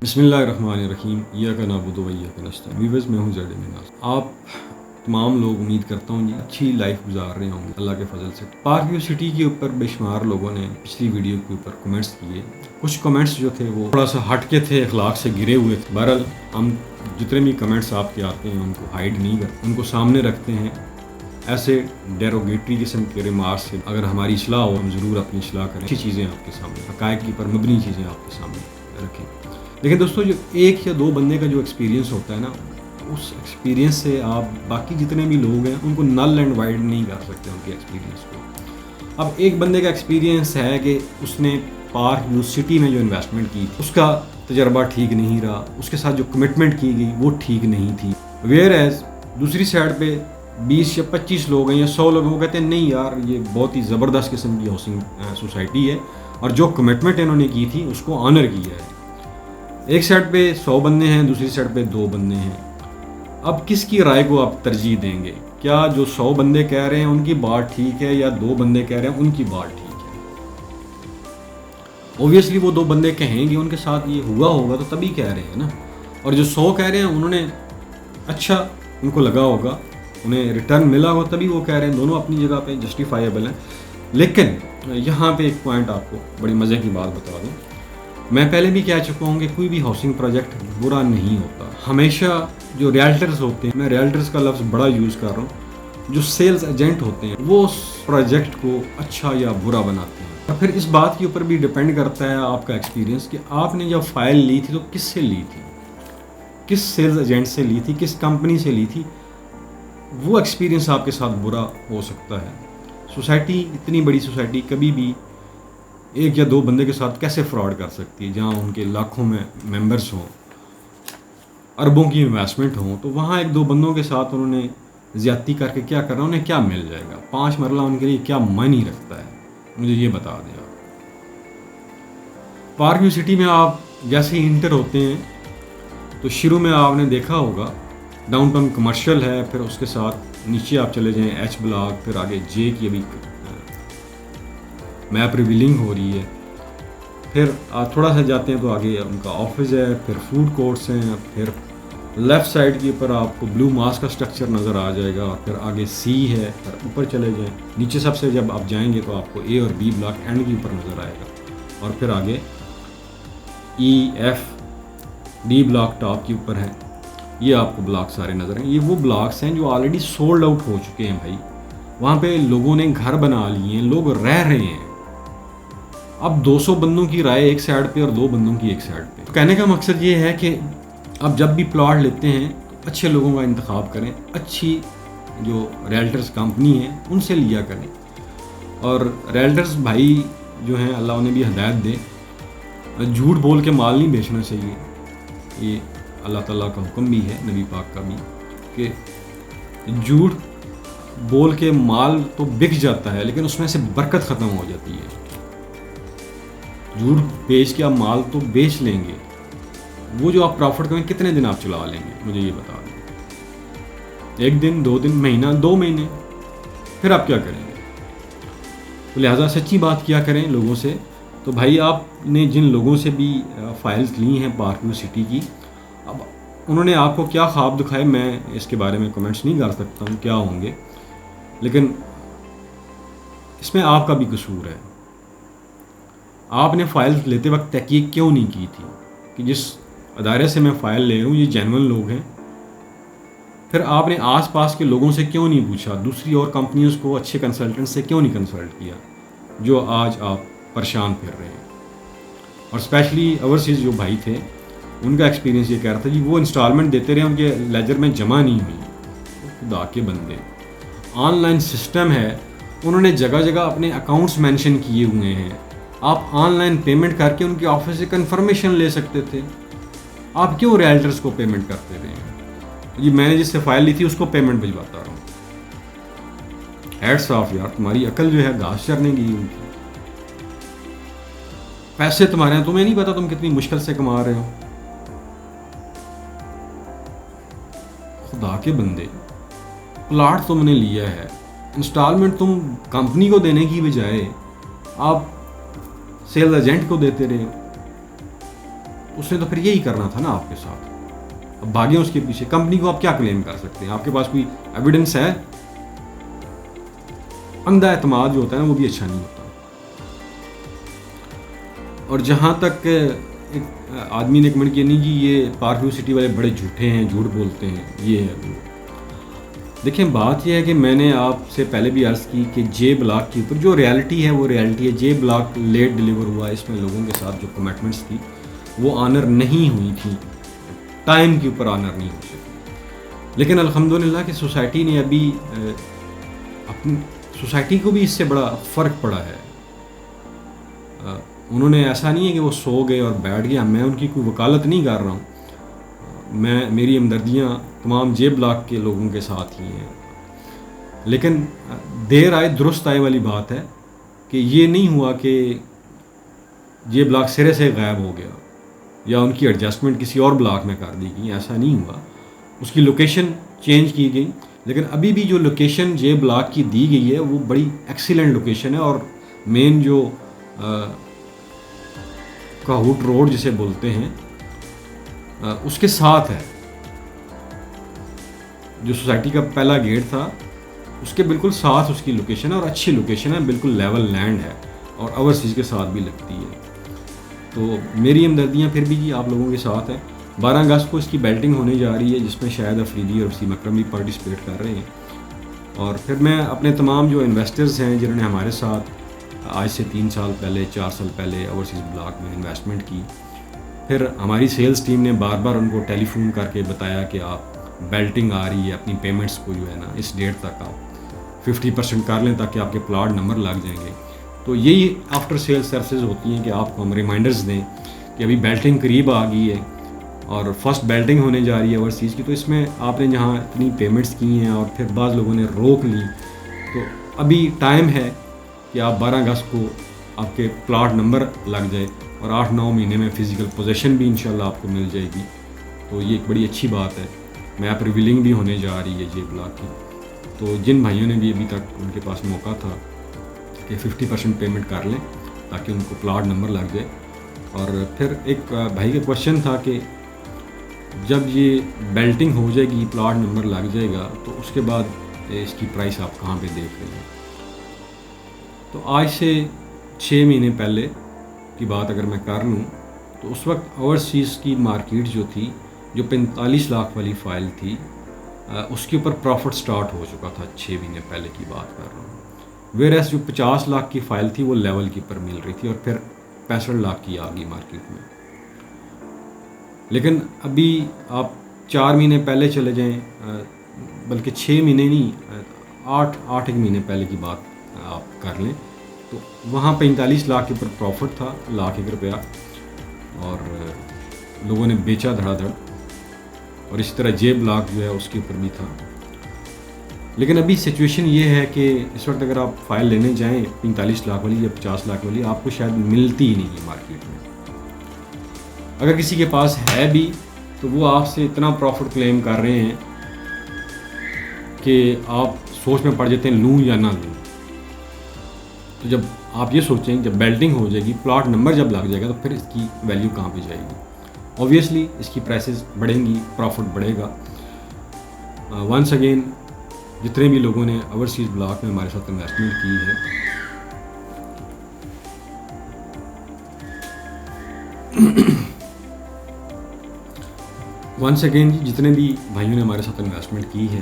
بسم اللہ الرحمن الرحیم ایاک نعبد و ایاک نستعین۔ ویورز میں ہوں زید مناز۔ آپ تمام لوگ امید کرتا ہوں اچھی لائف گزار رہے ہوں گے اللہ کے فضل سے۔ پارک ویو سٹی کے اوپر بے شمار لوگوں نے پچھلی ویڈیو کے اوپر کمنٹس کیے۔ کچھ کمنٹس جو تھے وہ تھوڑا سا ہٹ کے تھے، اخلاق سے گرے ہوئے تھے۔ بہرحال ہم جتنے بھی کمنٹس آپ کے آتے ہیں ان کو ہائڈ نہیں کرتے، ان کو سامنے رکھتے ہیں۔ ایسے ڈیروگیٹری قسم کے ریمارکس سے اگر ہماری اصلاح ہو ہم ضرور اپنی اصلاح کریں، اچھی چیزیں آپ کے سامنے، حقائق کی پر مبنی چیزیں آپ کے سامنے رکھیں۔ لیکن دوستو جو ایک یا دو بندے کا جو ایکسپیرینس ہوتا ہے نا، اس ایکسپیرینس سے آپ باقی جتنے بھی لوگ ہیں ان کو نل اینڈ وائڈ نہیں کر سکتے ان کے ایکسپیرینس کو۔ اب ایک بندے کا ایکسپیرینس ہے کہ اس نے پارک ویو سٹی میں جو انویسٹمنٹ کی اس کا تجربہ ٹھیک نہیں رہا، اس کے ساتھ جو کمٹمنٹ کی گئی وہ ٹھیک نہیں تھی۔ ویئر ایز دوسری سائڈ پہ 20 یا 25 لوگ ہیں یا 100 لوگ ہیں، وہ کہتے ہیں نہیں یار یہ بہت ہی زبردست قسم کی ہاؤسنگ سوسائٹی ہے اور جو کمٹمنٹ انہوں نے کی تھی اس کو آنر کیا ہے۔ ایک سائڈ پہ 100 بندے ہیں، دوسری سائڈ پہ 2 بندے ہیں۔ اب کس کی رائے کو آپ ترجیح دیں گے؟ کیا جو 100 بندے کہہ رہے ہیں ان کی بات ٹھیک ہے یا 2 بندے کہہ رہے ہیں ان کی بات ٹھیک ہے؟ اوبویسلی وہ 2 بندے کہیں گے ان کے ساتھ یہ ہوا ہوگا تو تبھی کہہ رہے ہیں نا، اور جو 100 کہہ رہے ہیں انہوں نے اچھا ان کو لگا ہوگا، انہیں ریٹرن ملا ہوگا تبھی وہ کہہ رہے ہیں۔ دونوں اپنی جگہ پہ جسٹیفائیبل ہیں۔ لیکن یہاں پہ ایک پوائنٹ آپ کو بڑی مزے کی بات بتا دوں، میں پہلے بھی کہہ چکا ہوں کہ کوئی بھی ہاؤسنگ پروجیکٹ برا نہیں ہوتا۔ ہمیشہ جو ریئلٹرز ہوتے ہیں، میں ریئلٹرز کا لفظ بڑا یوز کر رہا ہوں، جو سیلز ایجنٹ ہوتے ہیں وہ اس پروجیکٹ کو اچھا یا برا بناتے ہیں۔ اور پھر اس بات کے اوپر بھی ڈیپینڈ کرتا ہے آپ کا ایکسپیرینس کہ آپ نے جب فائل لی تھی تو کس سے لی تھی، کس سیلز ایجنٹ سے لی تھی، کس کمپنی سے لی تھی۔ وہ ایکسپیرینس آپ کے ساتھ برا ہو سکتا ہے۔ سوسائٹی، اتنی بڑی سوسائٹی کبھی بھی ایک یا 2 بندے کے ساتھ کیسے فراڈ کر سکتی ہے؟ جہاں ان کے لاکھوں میں ممبرس ہوں، اربوں کی انویسٹمنٹ ہوں، تو وہاں 1-2 بندوں کے ساتھ انہوں نے زیادتی کر کے کیا کرنا، انہیں کیا مل جائے گا؟ 5 مرلہ ان کے لیے کیا معنی رکھتا ہے؟ مجھے یہ بتا دیں آپ۔ پارک ویو سٹی میں آپ جیسے ہی انٹر ہوتے ہیں تو شروع میں آپ نے دیکھا ہوگا ڈاؤن ٹاؤن کمرشل ہے، پھر اس کے ساتھ نیچے آپ چلے جائیں ایچ بلاک، پھر آگے جے کی ابھی میپ ریویلنگ ہو رہی ہے، پھر تھوڑا سا جاتے ہیں تو آگے ان کا آفس ہے، پھر فوڈ کورٹس ہیں، پھر لیفٹ سائڈ کے اوپر آپ کو بلو ماس کا سٹرکچر نظر آ جائے گا، اور پھر آگے سی ہے، پھر اوپر چلے جائیں نیچے سب سے جب آپ جائیں گے تو آپ کو اے اور بی بلاک اینڈ کے اوپر نظر آئے گا، اور پھر آگے E F D block top کے اوپر ہے۔ یہ آپ کو بلاک سارے نظر ہیں۔ یہ وہ بلاکس ہیں جو آلریڈی سولڈ آؤٹ ہو چکے ہیں بھائی، وہاں پہ لوگوں نے گھر بنا لیے ہیں، لوگ رہ رہے ہیں۔ اب 200 بندوں کی رائے ایک سائڈ پہ اور 2 بندوں کی ایک سائڈ پہ۔ کہنے کا مقصد یہ ہے کہ اب جب بھی پلاٹ لیتے ہیں تو اچھے لوگوں کا انتخاب کریں، اچھی جو ریئلٹرز کمپنی ہیں ان سے لیا کریں، اور ریئلٹرز بھائی جو ہیں اللہ انہیں بھی ہدایت دے، جھوٹ بول کے مال نہیں بیچنا چاہیے۔ یہ اللہ تعالیٰ کا حکم بھی ہے، نبی پاک کا بھی، کہ جھوٹ بول کے مال تو بک جاتا ہے لیکن اس میں سے برکت ختم ہو جاتی ہے۔ جھوٹ بیچ کے آپ مال تو بیچ لیں گے، وہ جو آپ پروفٹ کریں کتنے دن آپ چلا لیں گے؟ مجھے یہ بتا دیں۔ 1 دن، 2 دن، مہینہ، 2 مہینے، پھر آپ کیا کریں گے؟ تو لہٰذا سچی بات کیا کریں لوگوں سے۔ تو بھائی آپ نے جن لوگوں سے بھی فائلز لی ہیں پارک ویو سٹی کی، اب انہوں نے آپ کو کیا خواب دکھائے میں اس کے بارے میں کمنٹس نہیں کر سکتا ہوں کیا ہوں گے، لیکن اس میں آپ کا بھی قصور ہے۔ آپ نے فائل لیتے وقت تحقیق کیوں نہیں کی تھی کہ جس ادارے سے میں فائل لے رہا ہوں یہ جینون لوگ ہیں؟ پھر آپ نے آس پاس کے لوگوں سے کیوں نہیں پوچھا، دوسری اور کمپنیز کو، اچھے کنسلٹنٹ سے کیوں نہیں کنسلٹ کیا، جو آج آپ پریشان پھر رہے ہیں؟ اور اسپیشلی اوورسیز جو بھائی تھے ان کا ایکسپیرینس یہ کہہ رہا تھا جی وہ انسٹالمنٹ دیتے رہے، ان کے لیجر میں جمع نہیں ہوئی۔ خدا کے بندے، آن لائن سسٹم ہے، انہوں نے جگہ جگہ اپنے اکاؤنٹس مینشن کیے ہوئے ہیں، آپ آن لائن پیمنٹ کر کے ان کے آفس سے کنفرمیشن لے سکتے تھے۔ آپ کیوں ریئلٹرز کو پیمنٹ کرتے رہے ہیں؟ جی میں نے جس سے فائل لی تھی اس کو پیمنٹ بھجواتا رہا ہوں۔ ہیڈس آف یار، تمہاری عقل جو ہے گھاس چرنے گئی ان کی۔ پیسے تمہارے ہیں، تمہیں نہیں پتا تم کتنی مشکل سے کما رہے ہو۔ خدا کے بندے، پلاٹ تم نے لیا ہے، انسٹالمنٹ تم کمپنی کو دینے کی بجائے آپ سیلز ایجنٹ کو دیتے رہے، اس نے تو پھر یہی کرنا تھا نا آپ کے ساتھ. اب بھاگیں اس کے پیچھے. کمپنی کو آپ کیا کلیم کر سکتے ہیں؟ آپ کے پاس کوئی ایویڈنس ہے؟ اندھا اعتماد جو ہوتا ہے نا وہ بھی اچھا نہیں ہوتا. اور جہاں تک ایک آدمی نے کمنٹ کیا نہیں جی یہ پارک ویو سٹی والے بڑے جھوٹے ہیں، جھوٹ بولتے ہیں، یہ ہے وہ. دیکھیں بات یہ ہے کہ میں نے آپ سے پہلے بھی عرض کی کہ جے بلاک کے اوپر جو ریالٹی ہے وہ ریالٹی ہے. جے بلاک لیٹ ڈیلیور ہوا، اس میں لوگوں کے ساتھ جو کمٹمنٹس تھی وہ آنر نہیں ہوئی تھیں، ٹائم کے اوپر آنر نہیں ہو سکی. لیکن الحمدللہ کہ سوسائٹی نے ابھی اپنی سوسائٹی کو بھی اس سے بڑا فرق پڑا ہے. انہوں نے ایسا نہیں ہے کہ وہ سو گئے اور بیٹھ گیا. میں ان کی کوئی وکالت نہیں کر رہا ہوں، میری ہمدردیاں تمام جے بلاک کے لوگوں کے ساتھ ہی ہیں. لیکن دیر آئے درست آئے والی بات ہے کہ یہ نہیں ہوا کہ جے بلاک سرے سے غائب ہو گیا یا ان کی ایڈجسٹمنٹ کسی اور بلاک میں کر دی گئی. ایسا نہیں ہوا. اس کی لوکیشن چینج کی گئی، لیکن ابھی بھی جو لوکیشن جے بلاک کی دی گئی ہے وہ بڑی ایکسیلنٹ لوکیشن ہے. اور مین جو کاہوٹ روڈ جسے بولتے ہیں اس کے ساتھ ہے. جو سوسائٹی کا پہلا گیٹ تھا اس کے بالکل ساتھ اس کی لوکیشن ہے، اور اچھی لوکیشن ہے، بالکل لیول لینڈ ہے اور اوورسیز کے ساتھ بھی لگتی ہے. تو میری ہمدردیاں پھر بھی جی آپ لوگوں کے ساتھ ہیں. 12 اگست کو اس کی بیلٹنگ ہونے جا رہی ہے جس میں شاید افریدی اور وسیم اکرم بھی پارٹیسپیٹ کر رہے ہیں. اور پھر میں اپنے تمام جو انویسٹرز ہیں جنہوں نے ہمارے ساتھ آج سے 3 سال پہلے 4 سال پہلے اوورسیز بلاک میں انویسٹمنٹ کی، پھر ہماری سیلز ٹیم نے بار بار ان کو ٹیلی فون کر کے بتایا کہ آپ بیلٹنگ آ رہی ہے، اپنی پیمنٹس کو جو ہے نا اس ڈیٹ تک آپ 50% کر لیں تاکہ آپ کے پلاٹ نمبر لگ جائیں گے. تو یہی آفٹر سیل سروسز ہوتی ہیں کہ آپ کو ہم ریمائنڈرز دیں کہ ابھی بیلٹنگ قریب آ گئی ہے اور فرسٹ بیلٹنگ ہونے جا رہی ہے اوورسیز کی. تو اس میں آپ نے جہاں اتنی پیمنٹس کی ہیں اور پھر بعض لوگوں نے روک لی، تو ابھی ٹائم ہے کہ آپ 12 اگست کو آپ کے پلاٹ نمبر لگ جائے اور 8-9 مہینے میں فزیکل پوزیشن بھی انشاءاللہ آپ کو مل جائے گی. تو یہ ایک بڑی اچھی بات ہے. میپ ریویلنگ بھی ہونے جا رہی ہے جے بلاک کی. تو جن بھائیوں نے بھی ابھی تک ان کے پاس موقع تھا کہ 50% پیمنٹ کر لیں تاکہ ان کو پلاٹ نمبر لگ جائے. اور پھر ایک بھائی کا کوشچن تھا کہ جب یہ بیلٹنگ ہو جائے گی، پلاٹ نمبر لگ جائے گا، تو اس کے بعد اس کی پرائس آپ کہاں پہ دیکھ رہے ہیں؟ تو آج سے 6 مہینے پہلے کی بات اگر میں کر لوں تو اس وقت اوورسیز کی مارکیٹ جو تھی، جو 45 لاکھ والی فائل تھی، اس کے اوپر پروفٹ سٹارٹ ہو چکا تھا. 6 مہینے پہلے کی بات کر رہا ہوں. ویئر جو 50 لاکھ کی فائل تھی وہ لیول کے اوپر مل رہی تھی اور پھر 65 لاکھ کی آ گئی مارکیٹ میں. لیکن ابھی آپ 4 مہینے پہلے چلے جائیں، بلکہ 6 مہینے نہیں، 8 مہینے پہلے کی بات آپ کر لیں، تو وہاں 45 لاکھ کے اوپر پروفٹ تھا، 1,00,000 روپیہ، اور لوگوں نے بیچا دھڑا دھڑ. اور اسی طرح جے بلاک جو ہے اس کے اوپر بھی تھا. لیکن ابھی سچویشن یہ ہے کہ اس وقت اگر آپ فائل لینے جائیں 45 لاکھ والی یا 50 لاکھ والی، آپ کو شاید ملتی ہی نہیں ہے مارکیٹ میں. اگر کسی کے پاس ہے بھی تو وہ آپ سے اتنا پروفٹ کلیم کر رہے ہیں کہ آپ سوچ میں پڑ جاتے ہیں لوں یا نہ لوں. تو جب آپ یہ سوچیں جب بیلٹنگ ہو جائے گی، پلاٹ نمبر جب لگ جائے گا، تو پھر اس کی ویلیو کہاں پہ جائے گی؟ اوبویسلی اس کی پرائسز بڑھیں گی، پروفٹ بڑھے گا. ونس اگین جتنے بھی لوگوں نے اوورسیز بلاک میں ہمارے ساتھ انویسٹمنٹ کی ہے، ونس اگین جتنے بھی بھائیوں نے ہمارے ساتھ انویسٹمنٹ کی ہے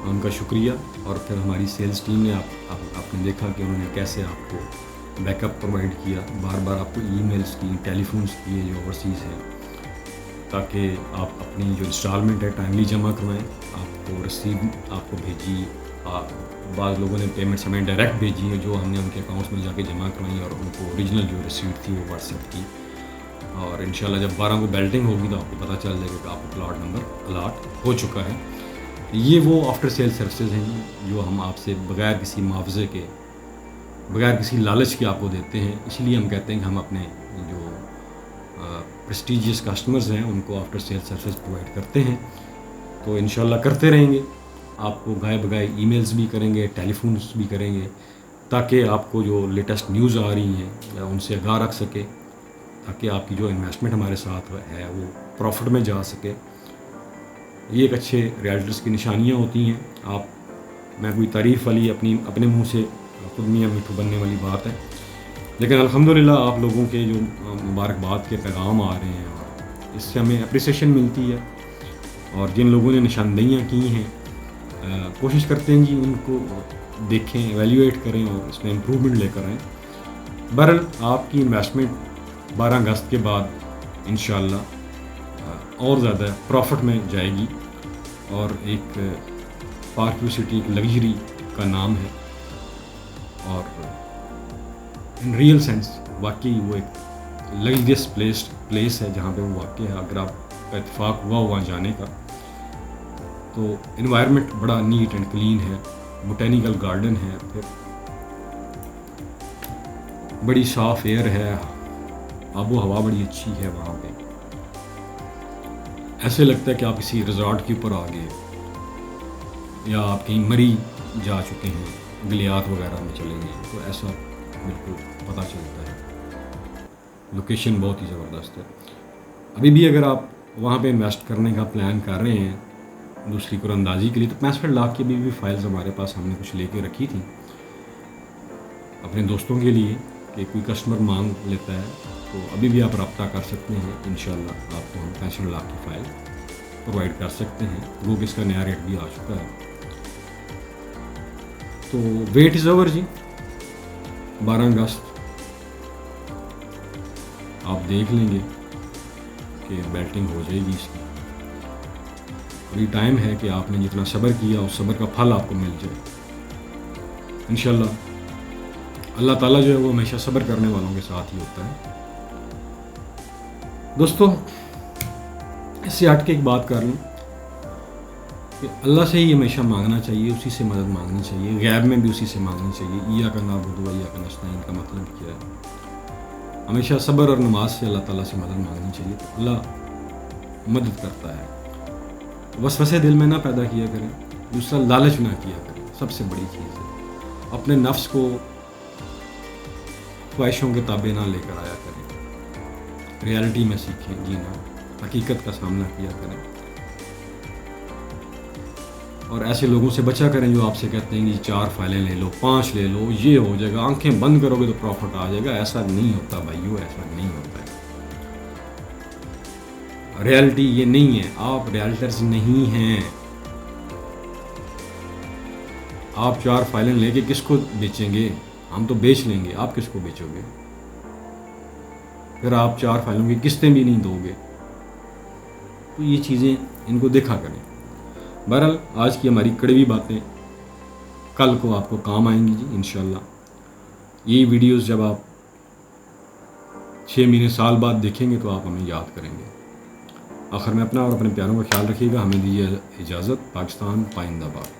ان کا شکریہ. اور پھر ہماری سیلز ٹیم نے آپ نے دیکھا کہ انہوں نے کیسے آپ کو بیک اپ پرووائڈ کیا، بار بار آپ کو ای میلز کی، ٹیلی فونس کیے جو اوورسیز ہیں، تاکہ آپ اپنی جو انسٹالمنٹ ہے ٹائملی جمع کروائیں. آپ کو رسید آپ کو بھیجی، بعض لوگوں نے پیمنٹس ہمیں ڈائریکٹ بھیجی ہے جو ہم نے ان کے اکاؤنٹس میں جا کے جمع کروائیں، اور ان کو اوریجنل جو رسیٹ تھی وہ واٹس ایپ کی. اور انشاءاللہ جب 12 کو بیلٹنگ ہوگی تو آپ کو پتہ چل جائے گا کہ آپ کو پلاٹ نمبر الاٹ ہو چکا ہے. یہ وہ آفٹر سیل سروسز ہیں جو ہم آپ سے بغیر کسی معاوضے کے، بغیر کسی لالچ کے آپ کو دیتے ہیں. اس لیے ہم کہتے ہیں کہ ہم اپنے جو پریسٹیجیس کسٹمرز ہیں ان کو آفٹر سیل سروسز پرووائڈ کرتے ہیں. تو انشاءاللہ کرتے رہیں گے. آپ کو گائے بگائے ای میلز بھی کریں گے، ٹیلی فونس بھی کریں گے، تاکہ آپ کو جو لیٹسٹ نیوز آ رہی ہیں یا ان سے آگاہ رکھ سکے. تاکہ آپ کی جو انویسٹمنٹ ہمارے ساتھ ہے وہ پروفٹ میں جا سکے. یہ ایک اچھے ریئلٹرس کی نشانیاں ہوتی ہیں. میں کوئی تعریف والی اپنے منہ سے خود میاں میٹھو بننے والی بات ہے، لیکن الحمدللہ آپ لوگوں کے جو مبارکباد کے پیغام آ رہے ہیں اور اس سے ہمیں اپریسیشن ملتی ہے. اور جن لوگوں نے نشاندہیاں کی ہیں کوشش کرتے ہیں جی ان کو دیکھیں، ایویلیویٹ کریں اور اس میں امپروومنٹ لے کر آئیں. بہرحال آپ کی انویسٹمنٹ 12 اگست کے بعد انشاءاللہ اور زیادہ پروفٹ میں جائے گی. اور ایک پارک ویو سٹی ایک لگژری کا نام ہے، اور ان ریئل سینس واقعی وہ ایک لگژریس پلیس ہے جہاں پہ وہ واقع ہے. اگر آپ کا اتفاق ہوا وہاں جانے کا تو انوائرمنٹ بڑا نیٹ اینڈ کلین ہے، بوٹینیکل گارڈن ہے، پھر بڑی صاف ایئر ہے، آب و ہوا بڑی اچھی ہے وہاں پہ. ایسے لگتا ہے کہ آپ کسی ریزارٹ کے اوپر آ گئے، یا آپ کہیں مری جا چکے ہیں، گلیات وغیرہ میں چلے گئے، تو ایسا بالکل پتہ چلتا ہے. لوکیشن بہت ہی زبردست ہے. ابھی بھی اگر آپ وہاں پہ انویسٹ کرنے کا پلان کر رہے ہیں دوسری قرآن اندازی کے لیے، تو 65 لاکھ کی بھی فائلز ہمارے پاس ہم نے کچھ لے کے رکھی تھی اپنے دوستوں کے لیے کہ کوئی کسٹمر مانگ لیتا ہے، تو ابھی بھی آپ رابطہ کر سکتے ہیں. انشاءاللہ آپ کو ہم 65 لاکھ کی فائل پرووائڈ کر سکتے ہیں. وہ بھی اس کا نیا ریٹ بھی آ چکا ہے. تو ویٹ از اوور جی. 12 اگست آپ دیکھ لیں گے کہ بیلٹنگ ہو جائے گی اس کی. ابھی ٹائم ہے کہ آپ نے جتنا صبر کیا اس صبر کا پھل آپ کو مل جائے انشاءاللہ. اللہ تعالیٰ جو ہے وہ ہمیشہ صبر کرنے والوں کے ساتھ ہی ہوتا ہے. دوستو اس سے ہٹ کے ایک بات کر لوں کہ اللہ سے ہی ہمیشہ مانگنا چاہیے، اسی سے مدد مانگنی چاہیے، غیب میں بھی اسی سے مانگنی چاہیے. ایاک نعبد و ایاک نستعین کا مطلب کیا ہے؟ ہمیشہ صبر اور نماز سے اللہ تعالیٰ سے مدد مانگنی چاہیے، تو اللہ مدد کرتا ہے. وسوسے دل میں نہ پیدا کیا کریں، دوسرا لالچ نہ کیا کریں. سب سے بڑی چیز ہے اپنے نفس کو خواہشوں کے تابع نہ لے کر آیا کریں. ریالٹی میں سیکھیں جینا، حقیقت کا سامنا کیا کریں، اور ایسے لوگوں سے بچا کریں جو آپ سے کہتے ہیں کہ 4 فائلیں لے لو، 5 لے لو، یہ ہو جائے گا، آنکھیں بند کرو گے تو پروفٹ آ جائے گا. ایسا نہیں ہوتا بھائیو، ایسا نہیں ہوتا ہے. ریالٹی یہ نہیں ہے. آپ ریالٹرز نہیں ہیں. آپ 4 فائلیں لے کے کس کو بیچیں گے؟ ہم تو بیچ لیں گے، آپ کس کو بیچو گے؟ پھر آپ 4 فائلوں کی قسطیں بھی نہیں دو گے. تو یہ چیزیں ان کو دیکھا کریں. بہرحال آج کی ہماری کڑوی باتیں کل کو آپ کو کام آئیں گی جی انشاءاللہ. یہی ویڈیوز جب آپ 6 مہینے سال بعد دیکھیں گے تو آپ ہمیں یاد کریں گے. آخر میں اپنا اور اپنے پیاروں کا خیال رکھیے گا. ہمیں دیجیے اجازت. پاکستان پائندہ باد.